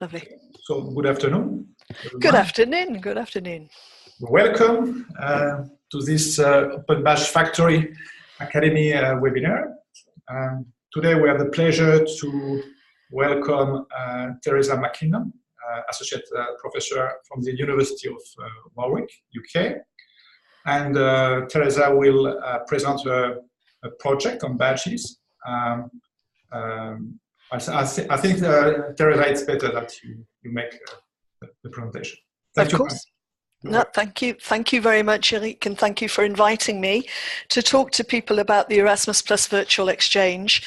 Lovely. So good afternoon, everyone. Good afternoon. Good afternoon. Welcome to this Open Badge Factory Academy webinar. Today we have the pleasure to welcome Teresa MacKinnon, Associate Professor from the University of Warwick, UK. And Teresa will present a project on badges. I think, Teresa, it's better that you make the presentation. Of course. No, thank you. Thank you very much, Eric, and thank you for inviting me to talk to people about the Erasmus Plus Virtual Exchange.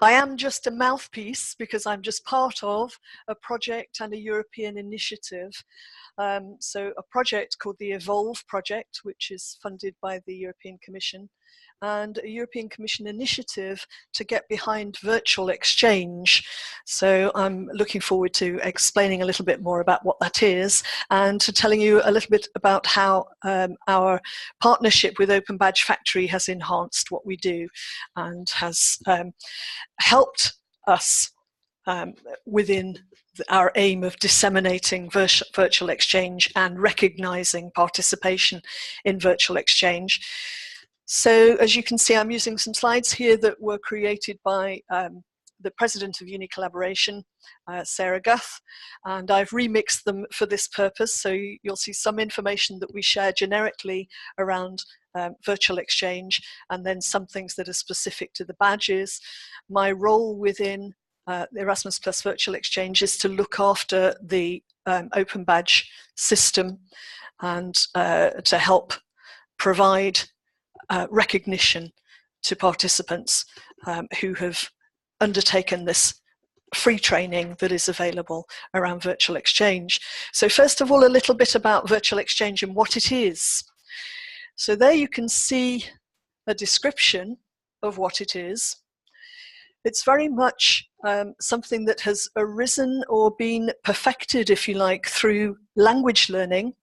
I am just a mouthpiece because I'm just part of a project and a European initiative. So a project called the Evolve project, which is funded by the European Commission, and a European Commission initiative to get behind virtual exchange. So I'm looking forward to explaining a little bit more about what that is and to telling you a little bit about how our partnership with Open Badge Factory has enhanced what we do and has helped us within our aim of disseminating virtual exchange and recognizing participation in virtual exchange. So as you can see, I'm using some slides here that were created by the president of Uni Collaboration, Sarah Guth, and I've remixed them for this purpose. So you'll see some information that we share generically around virtual exchange, and then some things that are specific to the badges. My role within the Erasmus Plus Virtual Exchange is to look after the Open Badge system and to help provide recognition to participants who have undertaken this free training that is available around virtual exchange. So first of all, a little bit about virtual exchange and what it is. So there you can see a description of what it is. It's very much something that has arisen or been perfected, if you like, through language learning.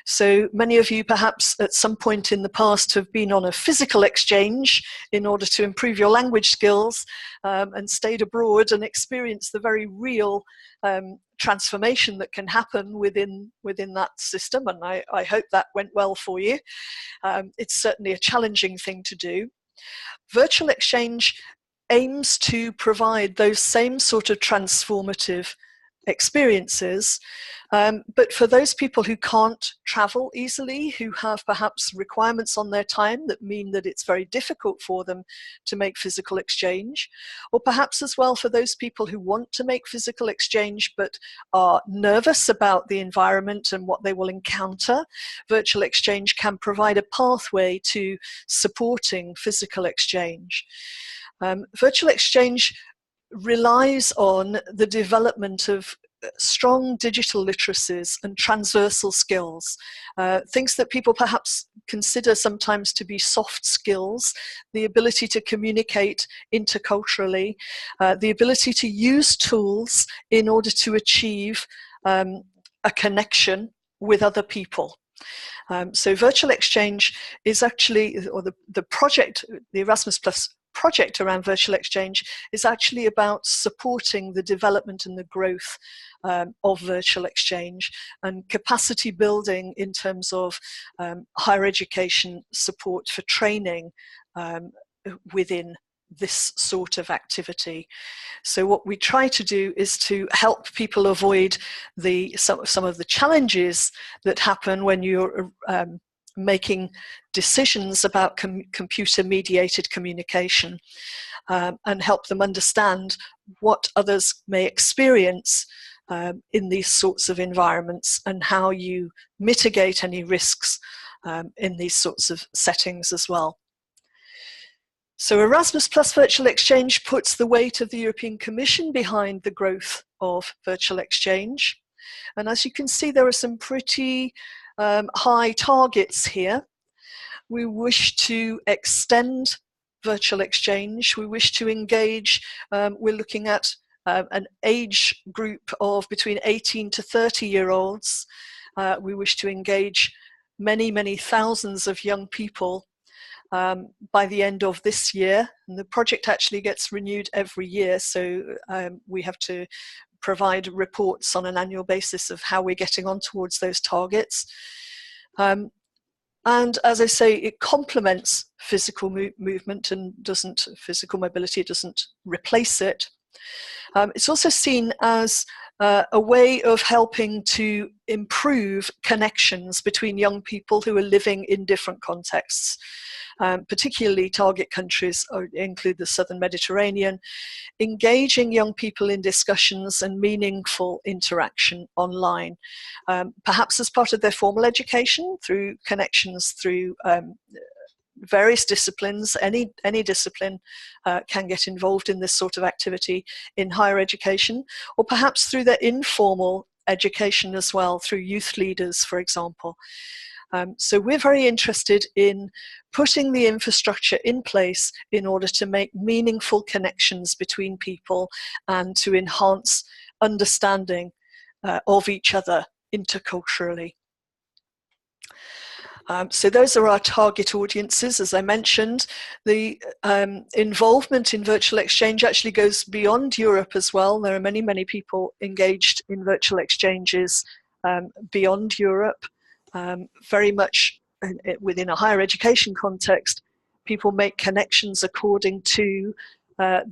So many of you perhaps at some point in the past have been on a physical exchange in order to improve your language skills and stayed abroad and experienced the very real transformation that can happen within that system. And I hope that went well for you. It's certainly a challenging thing to do. Virtual exchange aims to provide those same sort of transformative experiences, but for those people who can't travel easily, who have perhaps requirements on their time that mean that it's very difficult for them to make physical exchange, or perhaps as well for those people who want to make physical exchange but are nervous about the environment and what they will encounter, virtual exchange can provide a pathway to supporting physical exchange. Virtual exchange relies on the development of strong digital literacies and transversal skills, things that people perhaps consider sometimes to be soft skills, the ability to communicate interculturally, the ability to use tools in order to achieve a connection with other people. So virtual exchange is actually, or the project, the Erasmus Plus project around virtual exchange is actually about supporting the development and the growth of virtual exchange and capacity building in terms of higher education support for training within this sort of activity. So what we try to do is to help people avoid some of the challenges that happen when you're making decisions about computer-mediated communication, and help them understand what others may experience in these sorts of environments and how you mitigate any risks in these sorts of settings as well. So Erasmus Plus Virtual Exchange puts the weight of the European Commission behind the growth of virtual exchange. And as you can see, there are some pretty high targets here. We wish to extend virtual exchange. We wish to engage. We're looking at an age group of between 18 to 30-year-olds. We wish to engage many, many thousands of young people by the end of this year. And the project actually gets renewed every year, so we have to provide reports on an annual basis of how we're getting on towards those targets. And as I say, it complements physical movement and physical mobility doesn't replace it. It's also seen as a way of helping to improve connections between young people who are living in different contexts. Particularly target countries include the Southern Mediterranean, engaging young people in discussions and meaningful interaction online, perhaps as part of their formal education through connections through various disciplines. Any discipline can get involved in this sort of activity in higher education, or perhaps through their informal education as well, through youth leaders, for example. So we're very interested in putting the infrastructure in place in order to make meaningful connections between people and to enhance understanding of each other interculturally. So those are our target audiences. As I mentioned, the involvement in virtual exchange actually goes beyond Europe as well. There are many, many people engaged in virtual exchanges beyond Europe. Very much within a higher education context, people make connections according to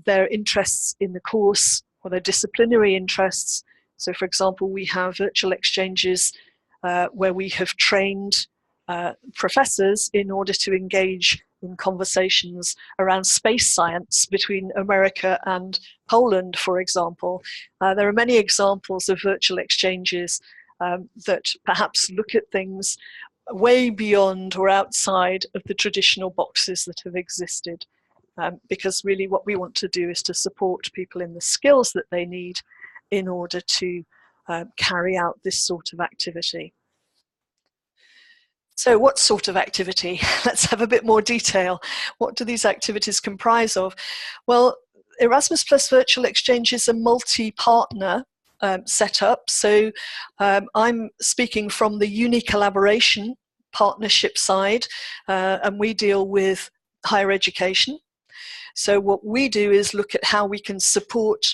their interests in the course or their disciplinary interests. So for example, we have virtual exchanges where we have trained professors in order to engage in conversations around space science between America and Poland, for example. There are many examples of virtual exchanges that perhaps look at things way beyond or outside of the traditional boxes that have existed. Because really what we want to do is to support people in the skills that they need in order to carry out this sort of activity. So what sort of activity? Let's have a bit more detail. What do these activities comprise of? Well, Erasmus Plus Virtual Exchange is a multi-partner setup. So I'm speaking from the uni collaboration partnership side, and we deal with higher education. So what we do is look at how we can support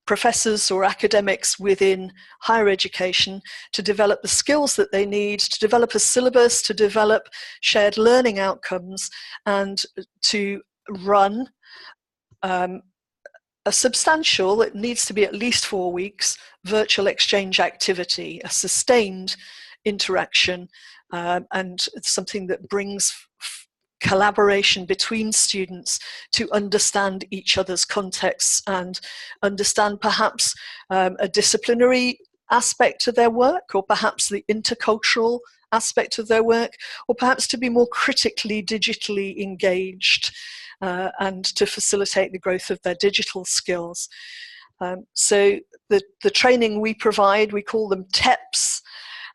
professors or academics within higher education to develop the skills that they need, to develop a syllabus, to develop shared learning outcomes, and to run a substantial, it needs to be at least 4 weeks, virtual exchange activity, a sustained interaction, and something that brings collaboration between students to understand each other's contexts and understand perhaps a disciplinary aspect to their work, or perhaps the intercultural aspect of their work, or perhaps to be more critically digitally engaged and to facilitate the growth of their digital skills. So the training we provide, we call them TEPs.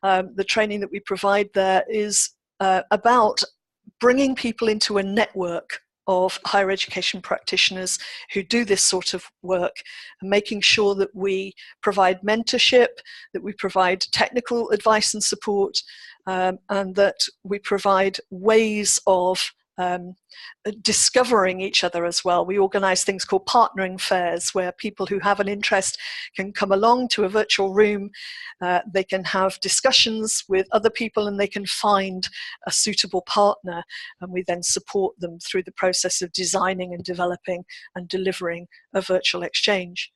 The training that we provide there is about bringing people into a network of higher education practitioners who do this sort of work, and making sure that we provide mentorship, that we provide technical advice and support, and that we provide ways of discovering each other as well. We organize things called partnering fairs, where people who have an interest can come along to a virtual room, they can have discussions with other people, and they can find a suitable partner, and we then support them through the process of designing and developing and delivering a virtual exchange.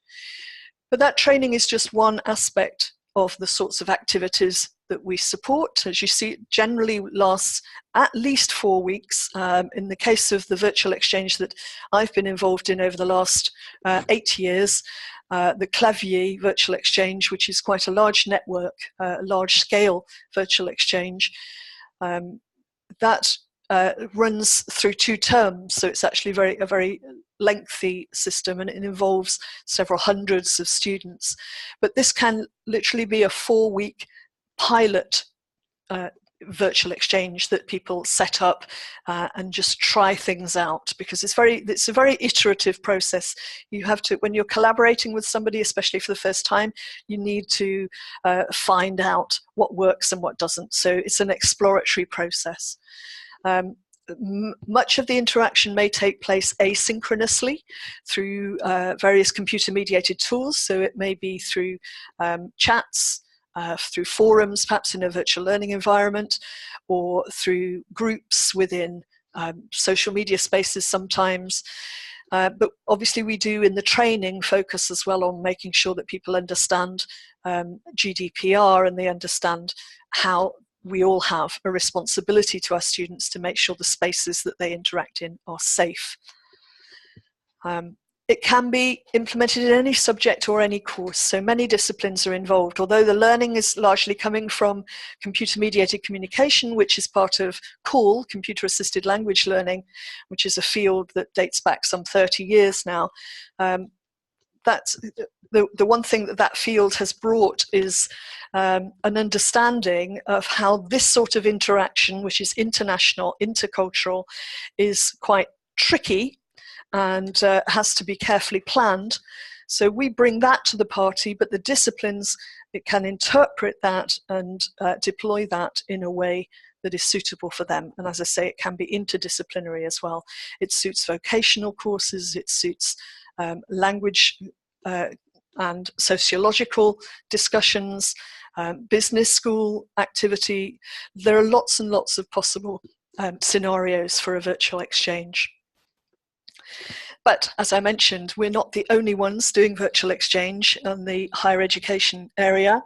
But that training is just one aspect of the sorts of activities that we support. As you see, it generally lasts at least 4 weeks. In the case of the virtual exchange that I've been involved in over the last 8 years, the Clavier Virtual Exchange, which is quite a large network, large-scale virtual exchange, that runs through 2 terms, so it's actually a very lengthy system, and it involves several hundreds of students. But this can literally be a 4-week pilot virtual exchange that people set up and just try things out, because it's a very iterative process. You have to, when you're collaborating with somebody, especially for the first time, you need to find out what works and what doesn't. So it's an exploratory process. much of the interaction may take place asynchronously through various computer-mediated tools. So it may be through chats, through forums, perhaps in a virtual learning environment, or through groups within social media spaces sometimes. But obviously we do in the training focus as well on making sure that people understand GDPR, and they understand how we all have a responsibility to our students to make sure the spaces that they interact in are safe. It can be implemented in any subject or any course, so many disciplines are involved. Although the learning is largely coming from computer-mediated communication, which is part of CALL, computer-assisted language learning, which is a field that dates back some 30 years now. That's the one thing that that field has brought is an understanding of how this sort of interaction, which is international, intercultural, is quite tricky and has to be carefully planned. So we bring that to the party, but the disciplines, it can interpret that and deploy that in a way that is suitable for them. And as I say, it can be interdisciplinary as well. It suits vocational courses, it suits language and sociological discussions, business school activity. There are lots and lots of possible scenarios for a virtual exchange. But as I mentioned, we're not the only ones doing virtual exchange in the higher education area.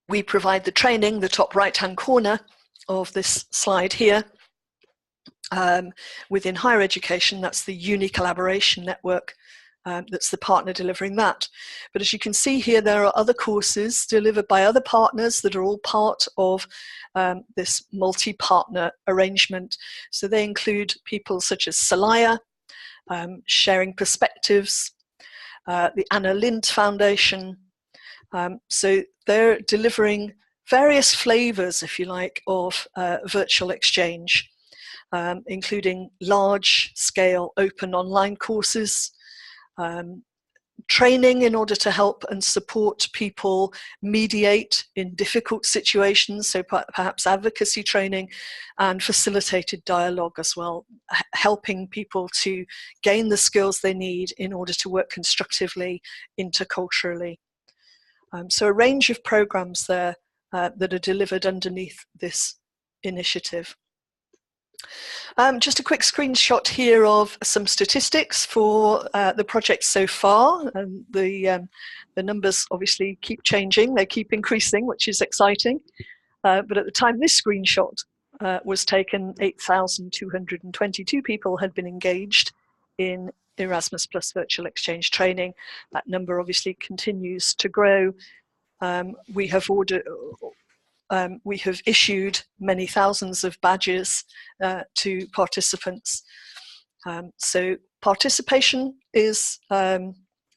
We provide the training, the top right-hand corner of this slide here. Within higher education, that's the Uni Collaboration Network. That's the partner delivering that. But as you can see here, there are other courses delivered by other partners that are all part of this multi-partner arrangement. So they include people such as Celaya, Sharing Perspectives, the Anna Lindh Foundation. So they're delivering various flavors, if you like, of virtual exchange, including large-scale open online courses, training in order to help and support people mediate in difficult situations, so perhaps advocacy training, and facilitated dialogue as well, helping people to gain the skills they need in order to work constructively, interculturally. So a range of programs there that are delivered underneath this initiative. Just a quick screenshot here of some statistics for the project so far. The numbers obviously keep changing, they keep increasing, which is exciting. But at the time this screenshot was taken, 8,222 people had been engaged in Erasmus Plus virtual exchange training. That number obviously continues to grow. We have issued many thousands of badges to participants. So participation is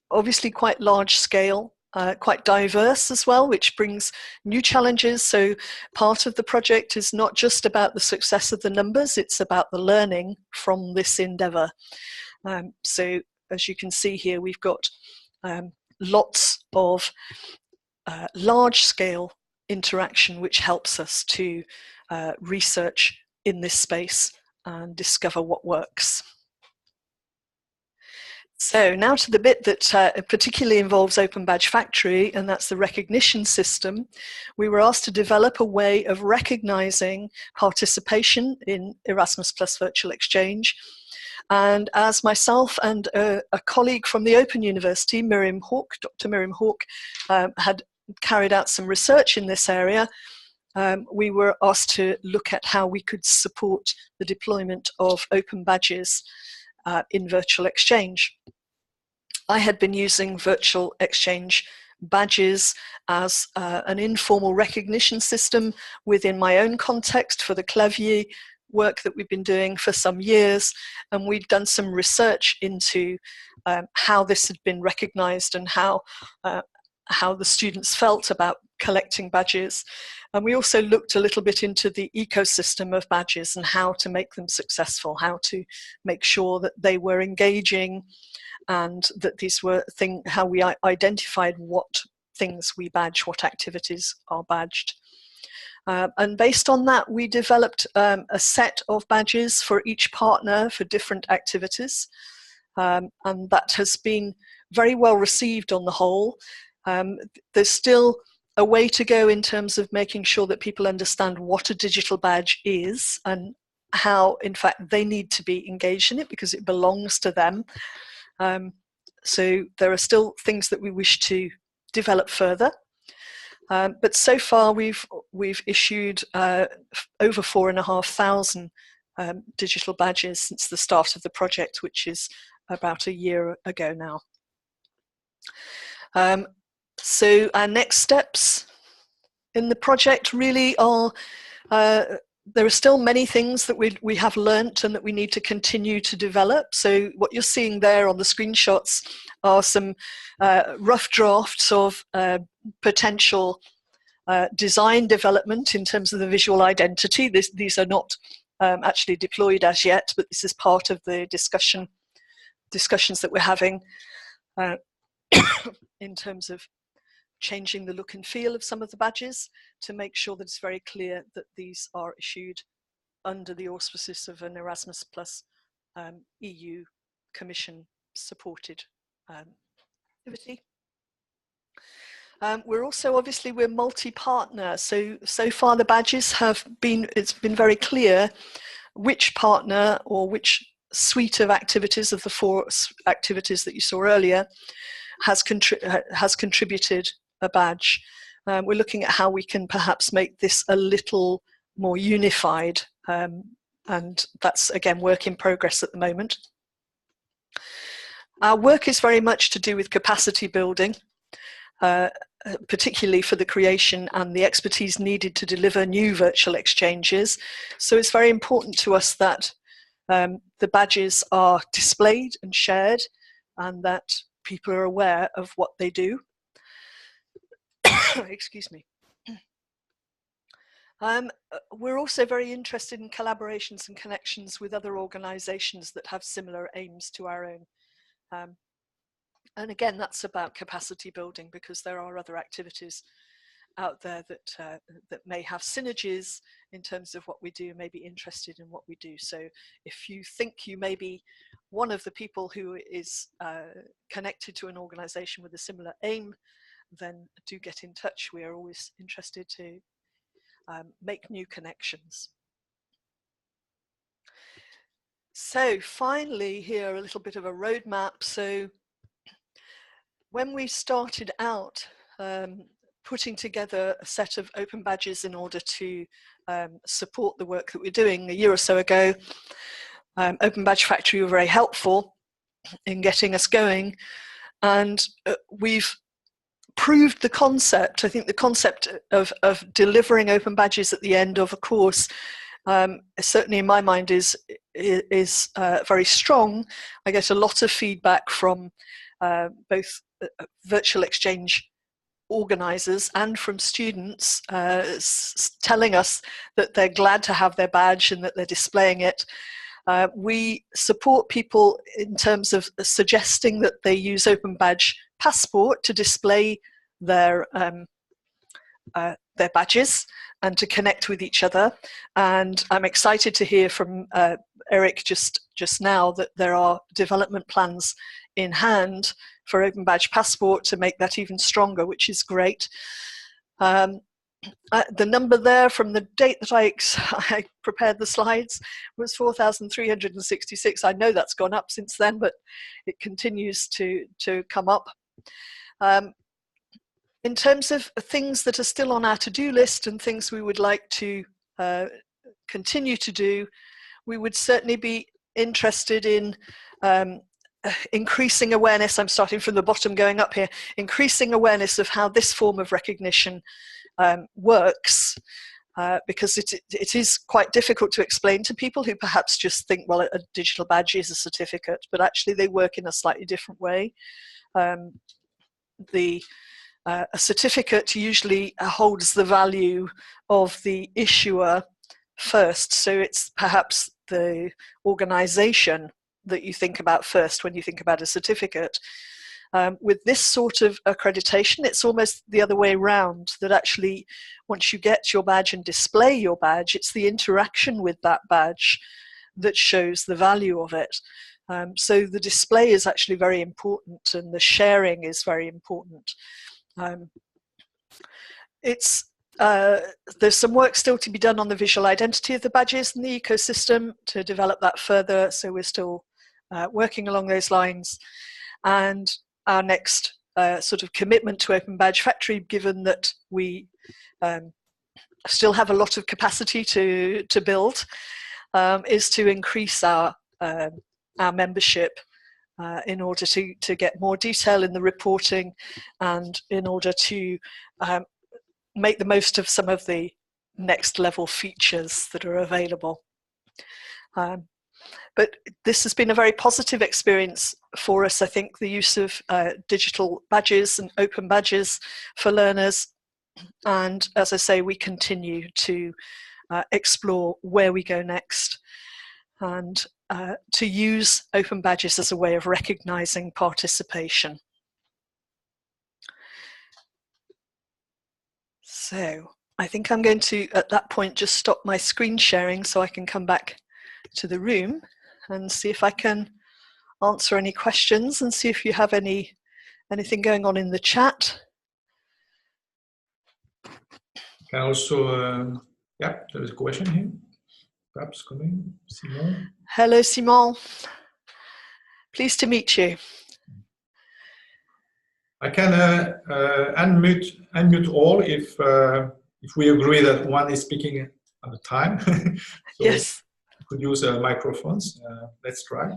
obviously quite large scale, quite diverse as well, which brings new challenges. So part of the project is not just about the success of the numbers, it's about the learning from this endeavour. So as you can see here, we've got lots of large scale interaction which helps us to research in this space and discover what works. So now to the bit that particularly involves Open Badge Factory, and that's the recognition system. We were asked to develop a way of recognizing participation in Erasmus Plus Virtual Exchange. And as myself and a colleague from the Open University, Dr. Miriam Hawke, had carried out some research in this area, we were asked to look at how we could support the deployment of open badges in virtual exchange. I had been using virtual exchange badges as an informal recognition system within my own context for the Clavier work that we've been doing for some years, and we'd done some research into how this had been recognized and how the students felt about collecting badges. And we also looked a little bit into the ecosystem of badges and how to make them successful, how to make sure that they were engaging, and that these were how we identified what things we badge, what activities are badged. And based on that, we developed a set of badges for each partner for different activities. And that has been very well received on the whole. There's still a way to go in terms of making sure that people understand what a digital badge is and how, in fact, they need to be engaged in it because it belongs to them. So there are still things that we wish to develop further. But so far we've issued over 4,500 digital badges since the start of the project, which is about a year ago now. So our next steps in the project really are, there are still many things that we have learnt and that we need to continue to develop. So what you're seeing there on the screenshots are some rough drafts of potential design development in terms of the visual identity. These are not actually deployed as yet, but this is part of the discussions that we're having in terms of changing the look and feel of some of the badges to make sure that it's very clear that these are issued under the auspices of an Erasmus Plus EU Commission supported activity. We're also, obviously, we're multi-partner. So far the badges have been, it's been very clear which partner or which suite of activities of the 4 activities that you saw earlier has contributed a badge. We're looking at how we can perhaps make this a little more unified, and that's again work in progress at the moment. Our work is very much to do with capacity building, particularly for the creation and the expertise needed to deliver new virtual exchanges. So it's very important to us that the badges are displayed and shared and that people are aware of what they do. Excuse me. We're also very interested in collaborations and connections with other organisations that have similar aims to our own. And again, that's about capacity building because there are other activities out there that that may have synergies in terms of what we do, may be interested in what we do. So if you think you may be one of the people who is connected to an organisation with a similar aim, then do get in touch. We are always interested to make new connections. So finally here, a little bit of a roadmap. So when we started out putting together a set of open badges in order to support the work that we're doing a year or so ago, Open Badge Factory were very helpful in getting us going, and we've proved the concept. I think the concept of delivering open badges at the end of a course, certainly in my mind, is very strong. I get a lot of feedback from both virtual exchange organisers and from students telling us that they're glad to have their badge and that they're displaying it. We support people in terms of suggesting that they use Open Badge Passport to display their badges and to connect with each other. And I'm excited to hear from Eric just now that there are development plans in hand for Open Badge Passport to make that even stronger, which is great. The number there from the date that I prepared the slides was 4,366. I know that's gone up since then, but it continues to come up. In terms of things that are still on our to-do list and things we would like to continue to do, we would certainly be interested in increasing awareness. I'm starting from the bottom going up here, increasing awareness of how this form of recognition works, because it is quite difficult to explain to people who perhaps just think, well, a digital badge is a certificate, but actually they work in a slightly different way. A certificate usually holds the value of the issuer first, so it's perhaps the organisation that you think about first when you think about a certificate. With this sort of accreditation, it's almost the other way around, that actually once you get your badge and display your badge, it's the interaction with that badge that shows the value of it. So the display is actually very important, and the sharing is very important. There's some work still to be done on the visual identity of the badges and the ecosystem to develop that further, so we're still working along those lines. And our next sort of commitment to Open Badge Factory, given that we still have a lot of capacity to build, is to increase our membership in order to get more detail in the reporting, and in order to make the most of some of the next level features that are available. But this has been a very positive experience for us. I think the use of digital badges and open badges for learners. And as I say, we continue to explore where we go next, and to use open badges as a way of recognizing participation. So I think I'm going to, at that point, just stop my screen sharing so I can come back to the room and see if I can answer any questions, and see if you have anything going on in the chat. Can also, yeah, there is a question here, perhaps coming. Simon. Hello, Simon. Pleased to meet you. I can unmute all if we agree that one is speaking at a time. So yes. Could use microphones. Let's try.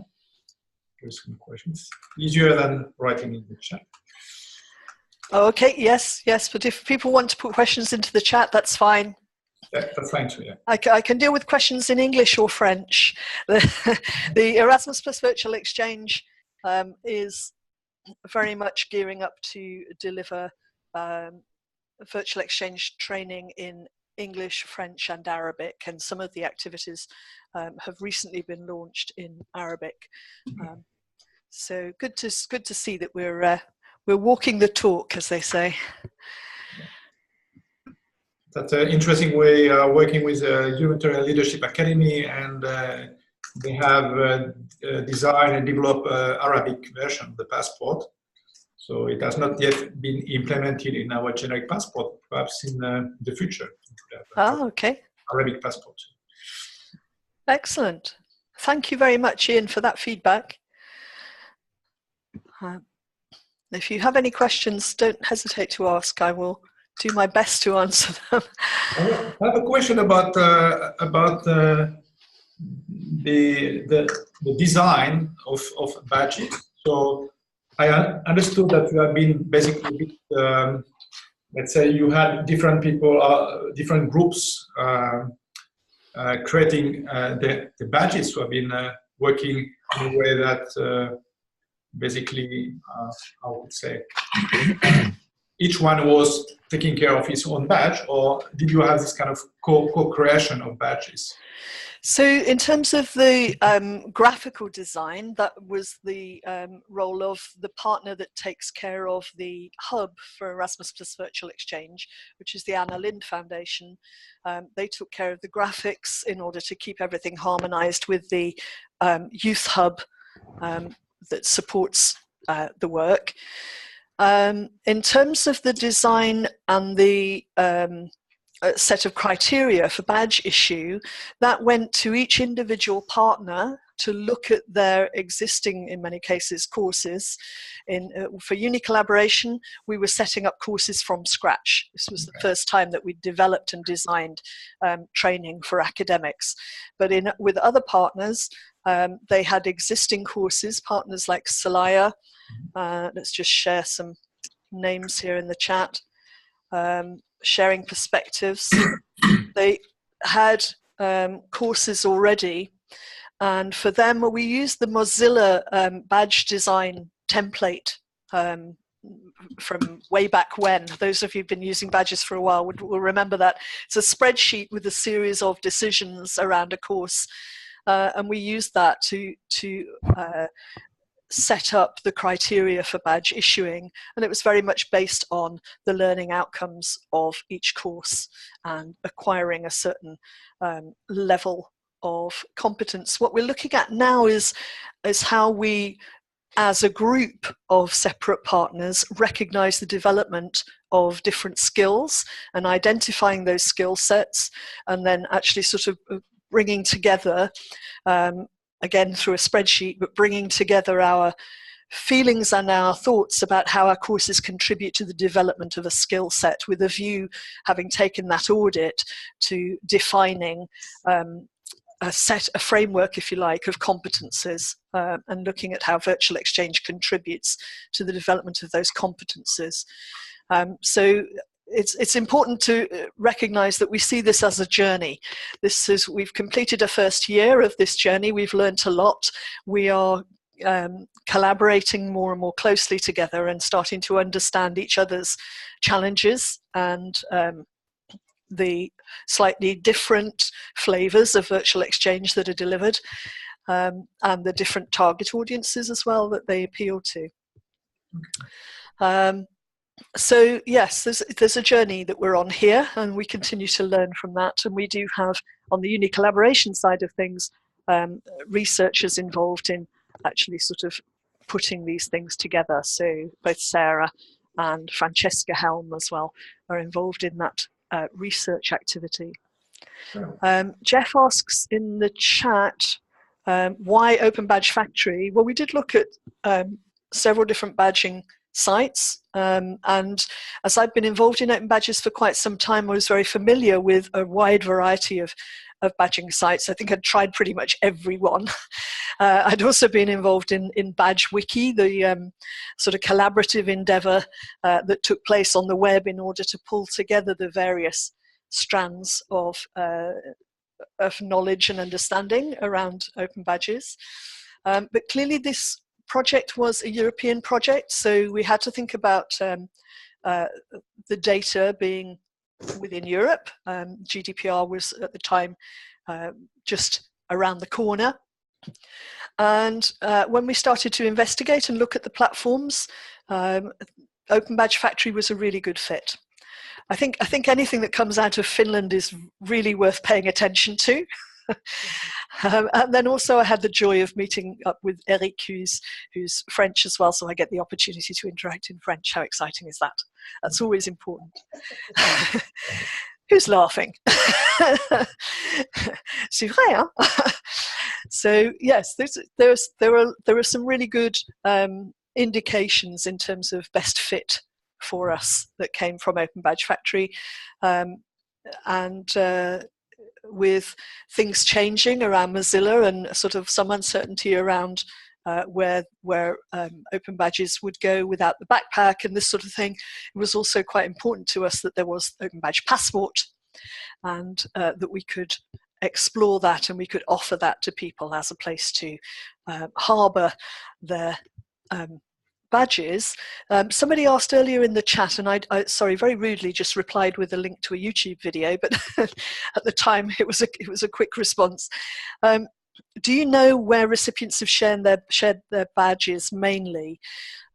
There's some questions. Easier than writing in the chat. Oh, okay. Yes. But if people want to put questions into the chat, that's fine. Yeah, that's fine too. Yeah. I can deal with questions in English or French. The Erasmus Plus Virtual Exchange is very much gearing up to deliver virtual exchange training in English, French and Arabic, and some of the activities have recently been launched in Arabic. So good to see that we're walking the talk, as they say. That's an interesting way working with Humanitarian Leadership Academy, and they have designed and developed Arabic version of the passport. So it has not yet been implemented in our generic passport, perhaps in the future. Okay. Arabic passport. Excellent. Thank you very much, Ian, for that feedback. If you have any questions, don't hesitate to ask. I will do my best to answer them. I have a question about the design of badges. So I understood that you have been basically, let's say you had different people, different groups creating the badges who have been working in a way that basically, I would say, each one was taking care of his own badge, or did you have this kind of co-creation of badges? So in terms of the graphical design, that was the role of the partner that takes care of the hub for Erasmus Plus Virtual Exchange, which is the Anna Lindh Foundation. They took care of the graphics in order to keep everything harmonized with the youth hub that supports the work. In terms of the design and the set of criteria for badge issue, that went to each individual partner to look at their existing, in many cases, courses. For Uni Collaboration, we were setting up courses from scratch. This was the first time that we developed and designed training for academics. But with other partners, they had existing courses, partners like Celaya. Let's just share some names here in the chat. Sharing Perspectives. They had courses already, and for them we used the Mozilla badge design template from way back when. Those of you who've been using badges for a while will remember that. It's a spreadsheet with a series of decisions around a course, and we used that to set up the criteria for badge issuing, and it was very much based on the learning outcomes of each course and acquiring a certain level of competence. What we're looking at now is how we, as a group of separate partners, recognize the development of different skills and identifying those skill sets, and then actually sort of bringing together, again through a spreadsheet, but bringing together our feelings and our thoughts about how our courses contribute to the development of a skill set, with a view, having taken that audit, to defining a framework, if you like, of competences, and looking at how virtual exchange contributes to the development of those competences. So it's important to recognize that we see this as a journey. We've completed a first year of this journey. We've learned a lot. We are collaborating more and more closely together and starting to understand each other's challenges and the slightly different flavors of virtual exchange that are delivered, and the different target audiences as well that they appeal to. So yes, there's a journey that we're on here, and we continue to learn from that. And we do have, on the uni collaboration side of things, researchers involved in actually sort of putting these things together. So both Sarah and Francesca Helm as well are involved in that research activity. Jeff asks in the chat, why Open Badge Factory? Well, we did look at several different badging sites, and as I've been involved in Open Badges for quite some time, I was very familiar with a wide variety of badging sites. I think I'd tried pretty much every one. I'd also been involved in Badge Wiki, the sort of collaborative endeavor that took place on the web in order to pull together the various strands of knowledge and understanding around Open Badges. But clearly this project was a European project, so we had to think about the data being within Europe. GDPR was at the time just around the corner. And when we started to investigate and look at the platforms, Open Badge Factory was a really good fit. I think anything that comes out of Finland is really worth paying attention to. And then also I had the joy of meeting up with Eric, who's French as well, so I get the opportunity to interact in French. How exciting is that? That's always important. Who's laughing? C'est vrai, hein? So yes, there are some really good indications in terms of best fit for us that came from Open Badge Factory, and with things changing around Mozilla and sort of some uncertainty around where Open Badges would go without the backpack and this sort of thing, it was also quite important to us that there was Open Badge Passport, and that we could explore that and we could offer that to people as a place to harbour their badges. Somebody asked earlier in the chat, and I sorry, very rudely just replied with a link to a YouTube video, but at the time it was a quick response. Do you know where recipients have shared their badges mainly?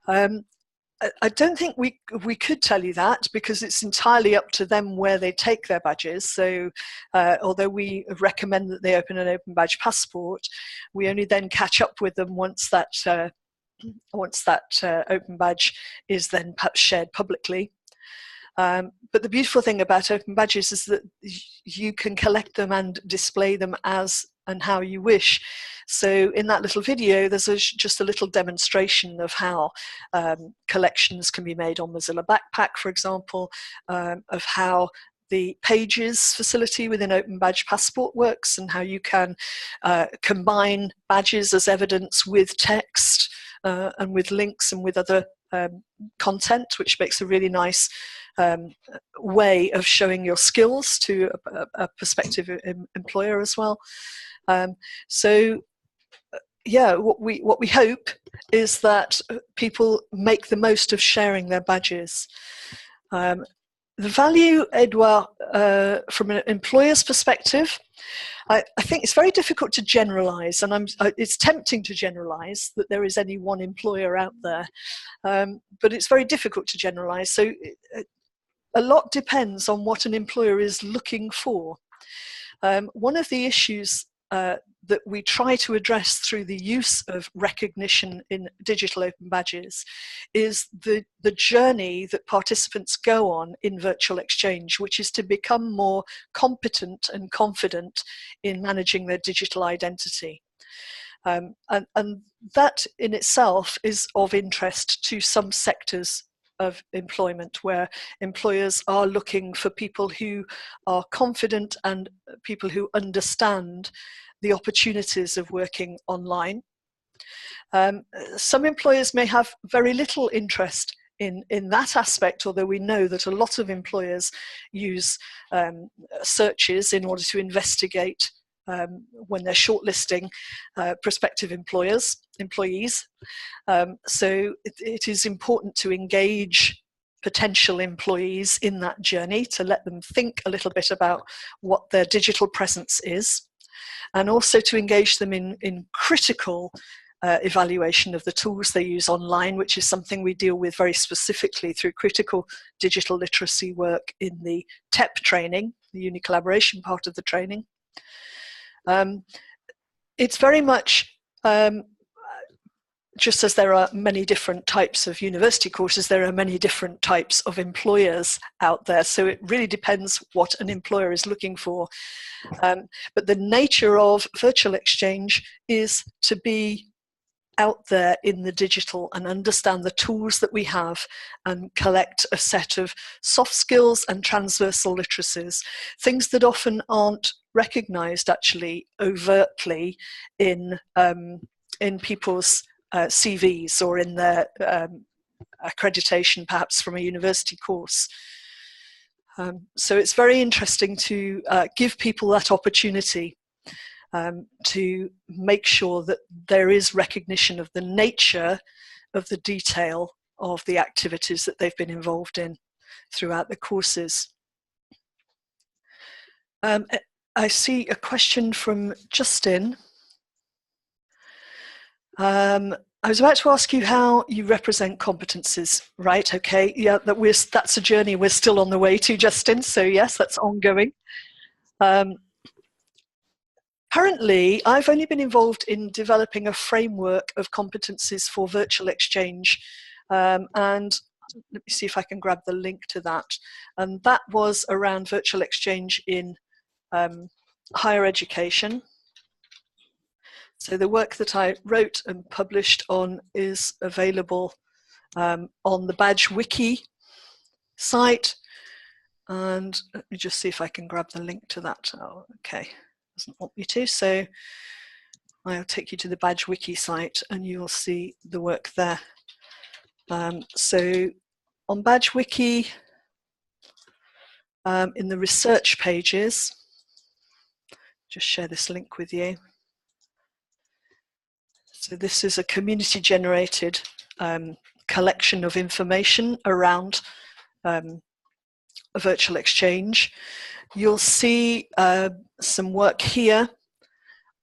I don't think we could tell you that, because it's entirely up to them where they take their badges. So although we recommend that they open an Open Badge Passport, we only then catch up with them once that Open Badge is then shared publicly. But the beautiful thing about Open Badges is that you can collect them and display them as and how you wish. So in that little video, there's just a little demonstration of how collections can be made on Mozilla Backpack, for example, of how the Pages facility within Open Badge Passport works, and how you can combine badges as evidence with text and with links and with other content, which makes a really nice way of showing your skills to a prospective employer as well. So yeah, what we hope is that people make the most of sharing their badges. The value, Edouard, from an employer's perspective, I think it's very difficult to generalize, and it's tempting to generalize that there is any one employer out there, but it's very difficult to generalize. So a lot depends on what an employer is looking for. One of the issues that we try to address through the use of recognition in digital open badges is the journey that participants go on in virtual exchange, which is to become more competent and confident in managing their digital identity. And that in itself is of interest to some sectors of employment, where employers are looking for people who are confident and people who understand the opportunities of working online. Some employers may have very little interest in that aspect, although we know that a lot of employers use searches in order to investigate when they're shortlisting prospective employees. So it is important to engage potential employees in that journey, to let them think a little bit about what their digital presence is, and also to engage them in critical evaluation of the tools they use online, which is something we deal with very specifically through critical digital literacy work in the TEP training, the uni collaboration part of the training. It's very much, just as there are many different types of university courses, there are many different types of employers out there. So it really depends what an employer is looking for. But the nature of virtual exchange is to be out there in the digital and understand the tools that we have and collect a set of soft skills and transversal literacies, things that often aren't recognized actually overtly in people's CVs or in their accreditation perhaps from a university course. So it's very interesting to give people that opportunity to make sure that there is recognition of the nature of the detail of the activities that they've been involved in throughout the courses. I see a question from Justin. I was about to ask you how you represent competencies, right? Okay, yeah, that's a journey we're still on the way to, Justin. So yes, that's ongoing. Currently, I've only been involved in developing a framework of competencies for virtual exchange. And let me see if I can grab the link to that. And that was around virtual exchange in higher education. So the work that I wrote and published on is available on the Badge Wiki site. And let me just see if I can grab the link to that. Oh, okay. Doesn't want me to, so I'll take you to the Badge Wiki site and you'll see the work there. So on Badge Wiki, in the research pages, just share this link with you. So this is a community generated collection of information around a virtual exchange. You'll see some work here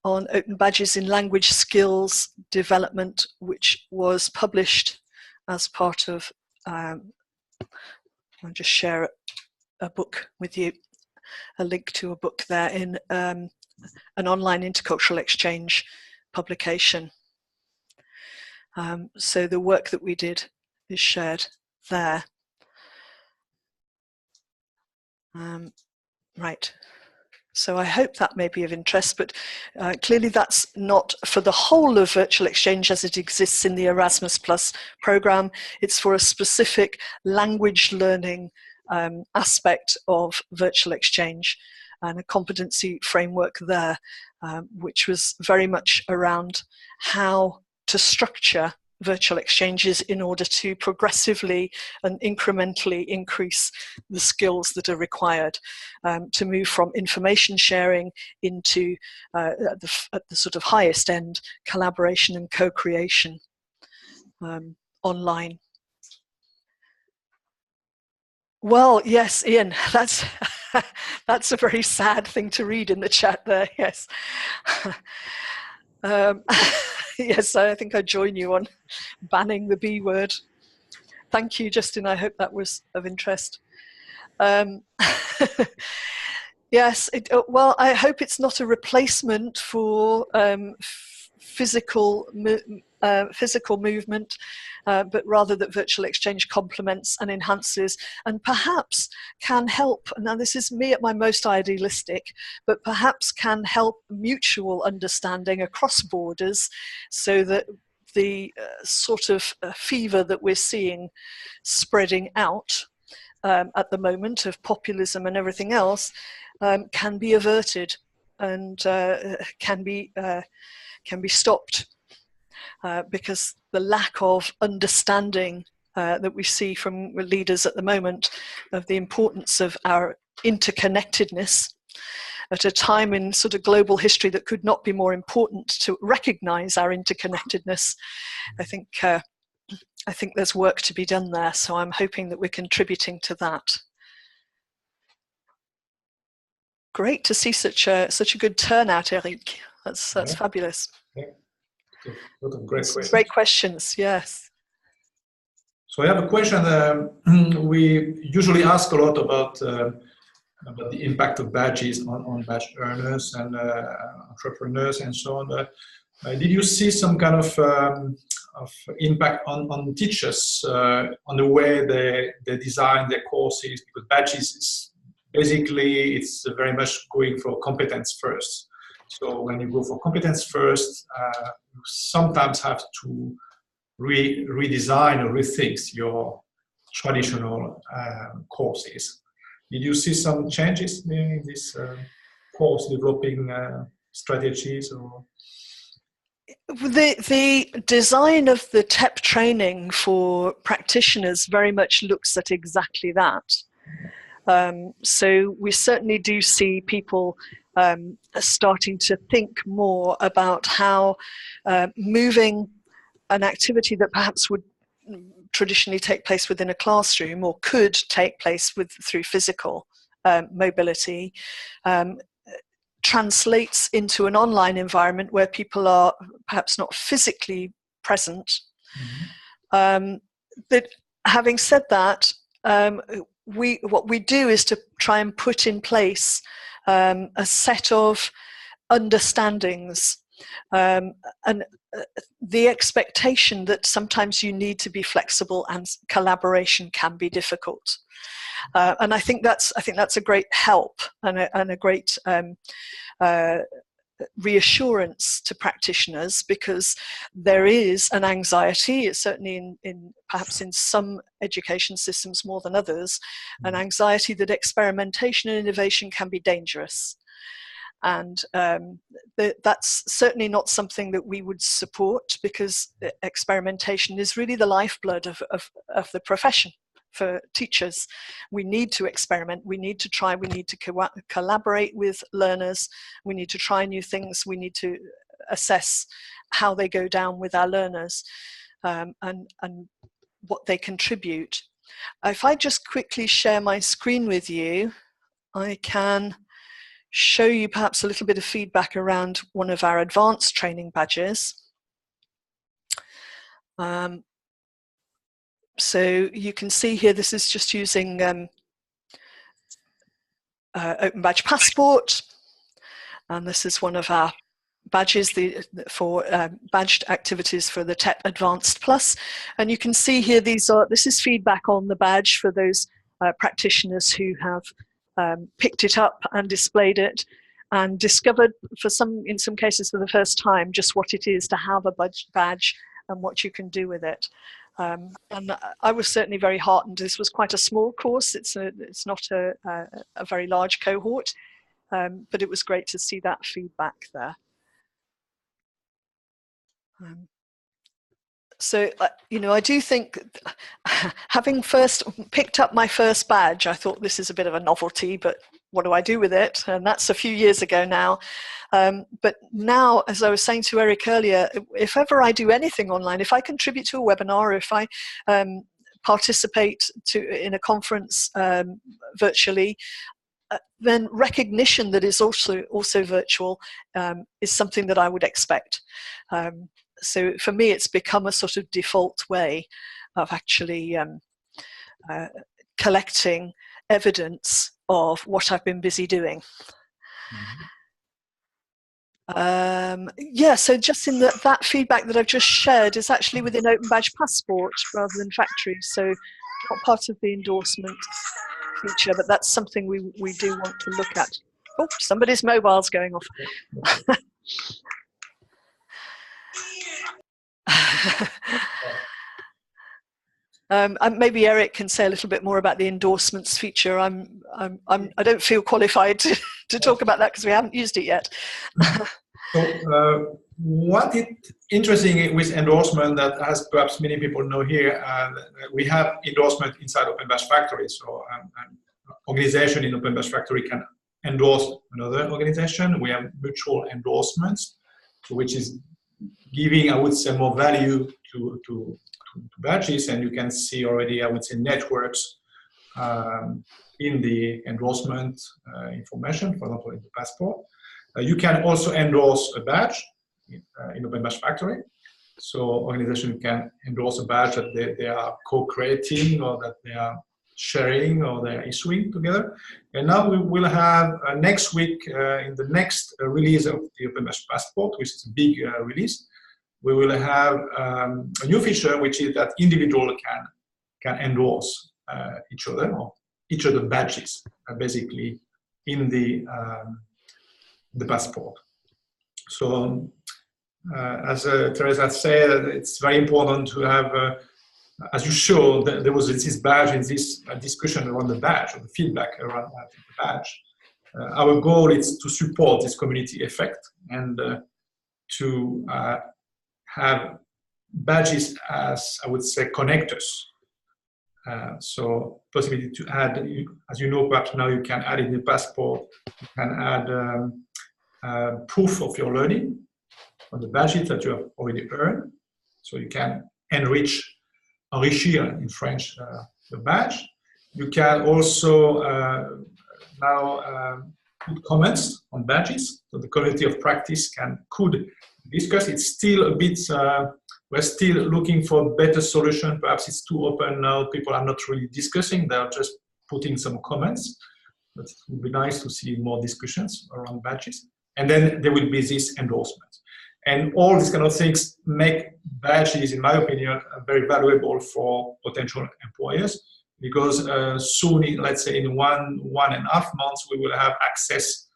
on open badges in language skills development, which was published as part of, I'll just share a book with you, a link to a book there in an online intercultural exchange publication. So the work that we did is shared there. Right, so I hope that may be of interest, but clearly that's not for the whole of virtual exchange as it exists in the Erasmus Plus program. It's for a specific language learning aspect of virtual exchange, and a competency framework there, which was very much around how to structure virtual exchanges in order to progressively and incrementally increase the skills that are required to move from information sharing into at the sort of highest end, collaboration and co-creation online. Well, yes, Ian, that's that's a very sad thing to read in the chat there. Yes, um, yes, I think I join you on banning the B word. Thank you, Justin. I hope that was of interest. Um, yes, well, I hope it's not a replacement for physical movement, but rather that virtual exchange complements and enhances and perhaps can help. Now, this is me at my most idealistic, but perhaps can help mutual understanding across borders so that the sort of fever that we're seeing spreading out at the moment of populism and everything else can be averted and can be stopped because the lack of understanding that we see from leaders at the moment of the importance of our interconnectedness at a time in sort of global history that could not be more important to recognize our interconnectedness. I think there's work to be done there, so I'm hoping that we're contributing to that. Great to see such a good turnout, Eric. That's fabulous. Yeah. A lot of great questions. Great questions, yes. So I have a question. We usually ask a lot about the impact of badges on badge earners and entrepreneurs and so on. Did you see some kind of impact on teachers on the way they design their courses? Because badges is basically it's very much going for competence first. So when you go for competence first, you sometimes have to redesign or rethink your traditional courses. Did you see some changes in this course developing strategies? Or? The design of the TEP training for practitioners very much looks at exactly that. So we certainly do see people starting to think more about how moving an activity that perhaps would traditionally take place within a classroom or could take place through physical mobility translates into an online environment where people are perhaps not physically present. Mm-hmm. But having said that, what we do is to try and put in place a set of understandings and the expectation that sometimes you need to be flexible and collaboration can be difficult. And I think that's a great help and a great reassurance to practitioners, because there is an anxiety, it's certainly perhaps in some education systems more than others, an anxiety that experimentation and innovation can be dangerous. And that's certainly not something that we would support, because experimentation is really the lifeblood of the profession. For teachers, we need to experiment, we need to try, we need to collaborate with learners, we need to try new things, we need to assess how they go down with our learners and what they contribute. If I just quickly share my screen with you, I can show you perhaps a little bit of feedback around one of our advanced training badges. So you can see here, this is just using Open Badge Passport, and this is one of our badges for badged activities for the TEP Advanced Plus. And you can see here, this is feedback on the badge for those practitioners who have picked it up and displayed it and discovered, in some cases for the first time, just what it is to have a badge and what you can do with it. And I was certainly very heartened. This was quite a small course. It's not a very large cohort, but it was great to see that feedback there. So, I do think, having first picked up my first badge, I thought this is a bit of a novelty, but what do I do with it? And that's a few years ago now. But now, as I was saying to Eric earlier, if ever I do anything online, if I contribute to a webinar, or if I participate in a conference virtually, then recognition that is also virtual is something that I would expect. So for me, it's become a sort of default way of actually collecting evidence of what I've been busy doing. Yeah, so just in that feedback that I've just shared is actually within Open Badge Passport rather than Factory, so not part of the endorsement feature, but that's something we do want to look at. Oh, somebody's mobile's going off. Maybe Eric can say a little bit more about the endorsements feature. I don't feel qualified to talk about that because we haven't used it yet. So what is interesting with endorsement that, as perhaps many people know here, we have endorsement inside Open Badge Factory. So an organization in Open Badge Factory can endorse another organization. We have mutual endorsements, so which is giving, I would say, more value to badges, and you can see already, I would say, networks in the endorsement information, for example, in the passport. You can also endorse a badge in Open Badge Factory. So organizations can endorse a badge that they are co-creating or that they are sharing or they are issuing together. And now we will have next week, in the next release of the Open Badge Passport, which is a big release, we will have a new feature, which is that individual can endorse each other, or each other badges, basically in the passport. So as Teresa said, it's very important to have, as you showed, there was this badge and this discussion around the badge, or the feedback around the badge. Our goal is to support this community effect and to have badges as, I would say, connectors. So possibility to add, as you know, perhaps now you can add in the passport, you can add proof of your learning on the badges that you have already earned. So you can enrichir in French the badge. You can also now put comments on badges, so the community of practice could discuss. It's still a bit, we're still looking for a better solution. Perhaps it's too open now. People are not really discussing. They are just putting some comments. But it would be nice to see more discussions around badges. And then there will be this endorsement. And all these kind of things make badges, in my opinion, very valuable for potential employers, because soon, let's say in 1.5 months, we will have access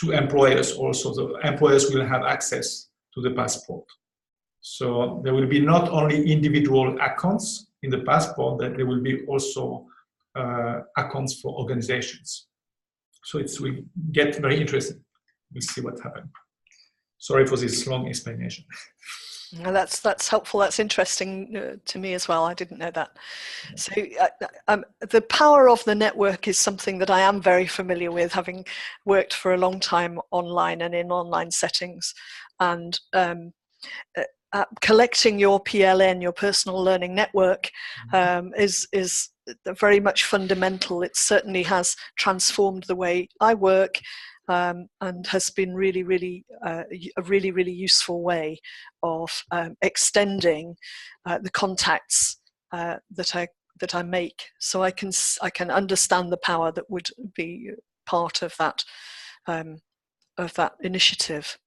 to employers also. The employers will have access to the passport. So there will be not only individual accounts in the passport, that there will be also accounts for organizations. So it will get very interesting. We'll see what happens. Sorry for this long explanation. No, that's helpful. That's interesting to me as well. I didn't know that. So the power of the network is something that I am very familiar with, having worked for a long time online and in online settings. And collecting your PLN, your personal learning network, is very much fundamental. It certainly has transformed the way I work. And has been a really, really useful way of extending the contacts that I make. So I can understand the power that would be part of that initiative.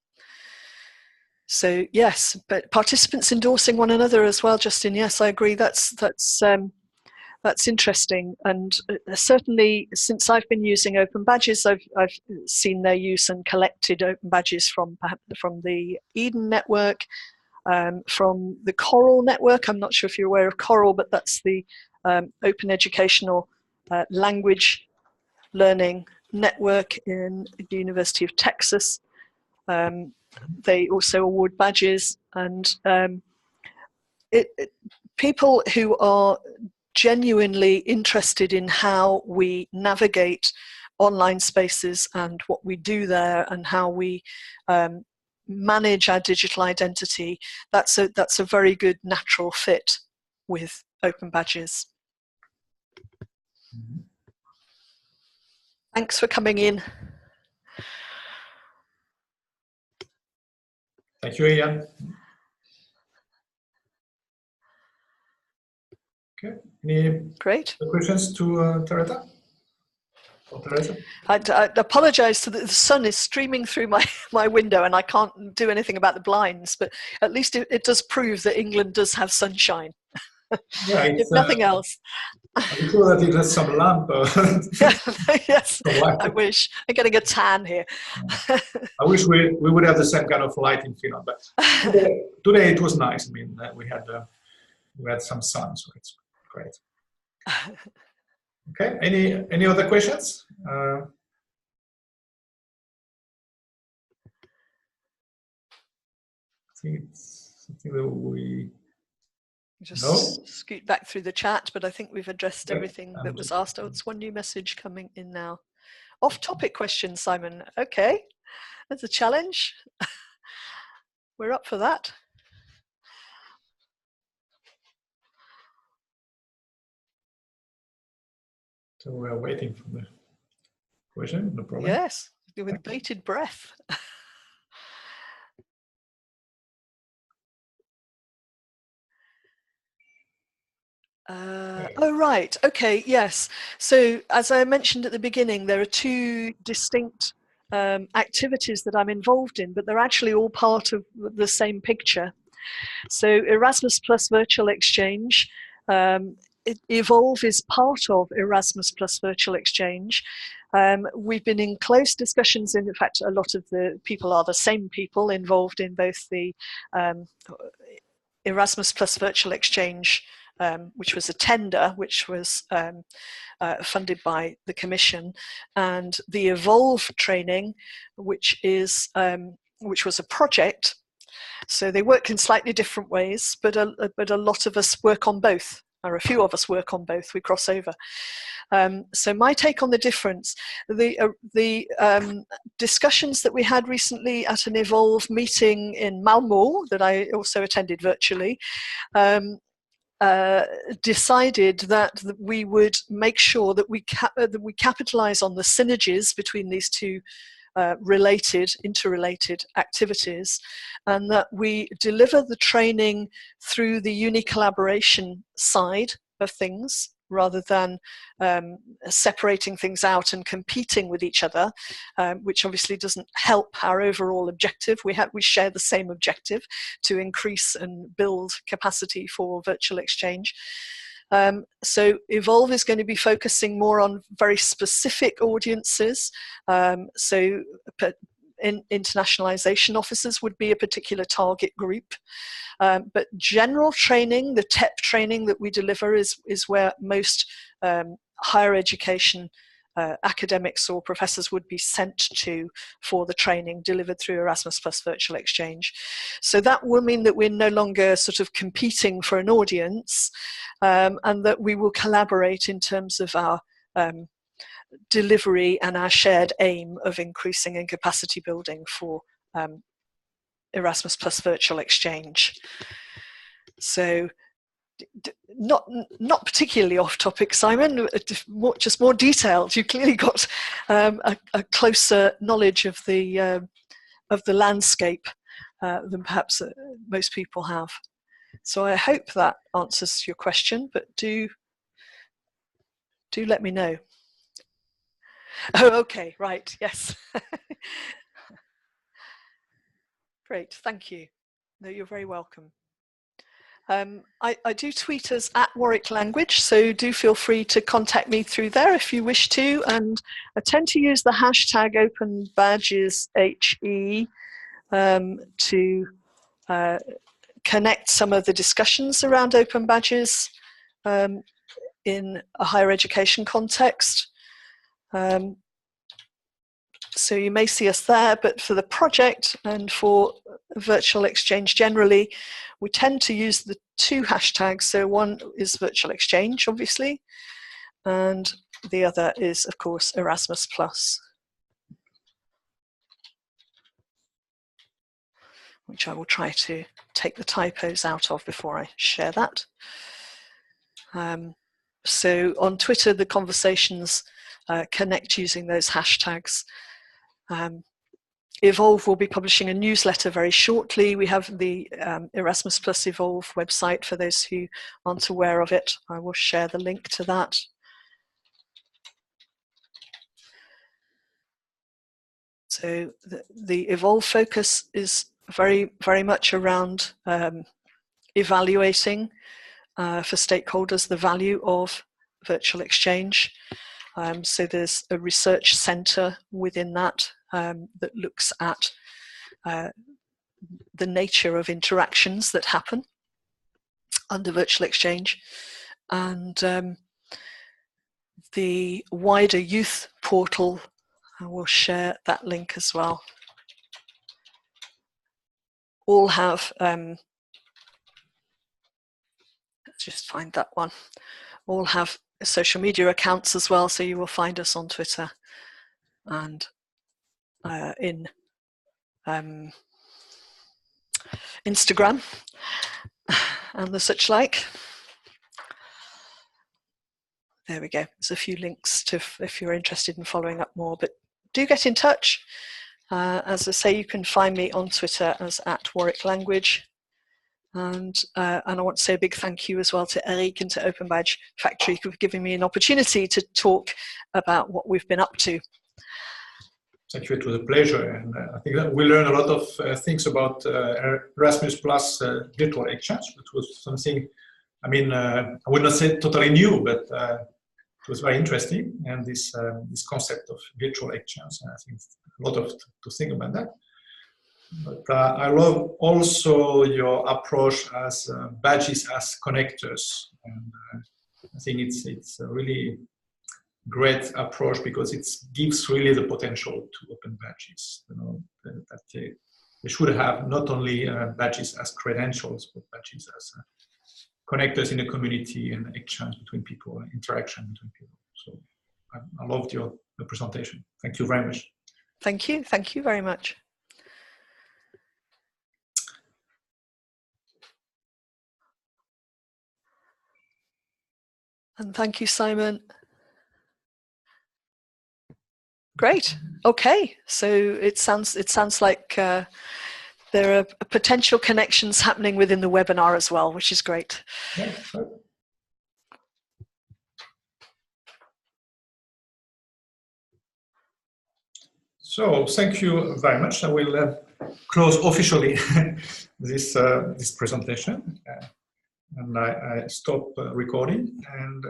So yes, but participants endorsing one another as well, Justin. Yes, I agree. That's interesting, and certainly since I've been using Open Badges, I've seen their use and collected Open Badges from the Eden network, from the Coral network. I'm not sure if you're aware of Coral, but that's the Open Educational Language Learning Network in the University of Texas. They also award badges, and people who are genuinely interested in how we navigate online spaces and what we do there and how we manage our digital identity, that's a very good natural fit with open badges. Thanks for coming in. Thank you, Ian. Okay. Any Great. questions to Teresa? Or Teresa? I apologise that the sun is streaming through my window and I can't do anything about the blinds, but at least it does prove that England does have sunshine. Yeah, if nothing else. I'm sure that it has some lamp. Yes, I wish. I'm getting a tan here. I wish we would have the same kind of light in Finland, but today it was nice. I mean, we had some sun, so it's great. Okay. Any other questions? I think it's something that we just scoot back through the chat, but I think we've addressed everything that was asked. Oh, it's one new message coming in now. Off-topic question, Simon. Okay, that's a challenge. We're up for that. So we are waiting for the question. No problem. Yes, with bated breath. Oh, right. Okay, yes. So as I mentioned at the beginning, there are two distinct activities that I'm involved in, but they're actually all part of the same picture. So Erasmus Plus Virtual Exchange, Evolve is part of Erasmus Plus Virtual Exchange. We've been in close discussions. In fact, a lot of the people are the same people involved in both the Erasmus Plus Virtual Exchange, which was a tender, which was funded by the Commission, and the Evolve training, which was a project. So they work in slightly different ways, but a lot of us work on both, or a few of us work on both. We cross over. So my take on the difference, the discussions that we had recently at an Evolve meeting in Malmö that I also attended virtually, decided that we would make sure that we capitalize on the synergies between these two interrelated activities, and that we deliver the training through the uni collaboration side of things rather than separating things out and competing with each other, which obviously doesn't help our overall objective. We share the same objective to increase and build capacity for virtual exchange. So Evolve is going to be focusing more on very specific audiences. So internationalization officers would be a particular target group. But general training, the TEP training that we deliver is where most higher education academics or professors would be sent to for the training delivered through Erasmus Plus Virtual Exchange. So that will mean that we're no longer sort of competing for an audience, and that we will collaborate in terms of our delivery and our shared aim of increasing in capacity building for Erasmus Plus Virtual Exchange. So not particularly off topic, Simon, just more detailed. You clearly got a closer knowledge of the landscape than perhaps most people have. So I hope that answers your question, but do let me know. Oh, okay, right, yes. Great, thank you. No, you're very welcome. I do tweet us at Warwick Language, so do feel free to contact me through there if you wish to, and I tend to use the hashtag OpenBadgesHE to connect some of the discussions around open badges in a higher education context. So you may see us there, but for the project and for virtual exchange generally, we tend to use the two hashtags. So one is virtual exchange, obviously, and the other is, of course, Erasmus Plus, which I will try to take the typos out of before I share that. So on Twitter, the conversations connect using those hashtags. Evolve will be publishing a newsletter very shortly. We have the Erasmus Plus Evolve website for those who aren't aware of it. I will share the link to that. So the Evolve focus is very, very much around evaluating for stakeholders the value of virtual exchange. So there's a research center within that that looks at the nature of interactions that happen under virtual exchange, and the wider youth portal. I will share that link as well. All have, let's just find that one. All have social media accounts as well, so you will find us on Twitter and in Instagram and the such like. There we go. There's a few links to if you're interested in following up more, but do get in touch. As I say, you can find me on Twitter as @WarwickLanguage. And I want to say a big thank you as well to Eric and to Open Badge Factory for giving me an opportunity to talk about what we've been up to. Thank you, it was a pleasure. And I think that we learned a lot of things about Erasmus Plus virtual exchange, which was something, I mean, I would not say totally new, but it was very interesting. And this concept of virtual exchange, and I think a lot of to think about that. But I love also your approach as badges as connectors, and I think it's a really great approach because it gives really the potential to open badges. You know, that they should have not only badges as credentials, but badges as connectors in the community and exchange between people, interaction between people. So I loved your presentation. Thank you very much. Thank you. Thank you very much. And thank you, Simon. Great. Okay. So it sounds like there are potential connections happening within the webinar as well, which is great. Yeah. So thank you very much. I will close officially this presentation, and I stop recording and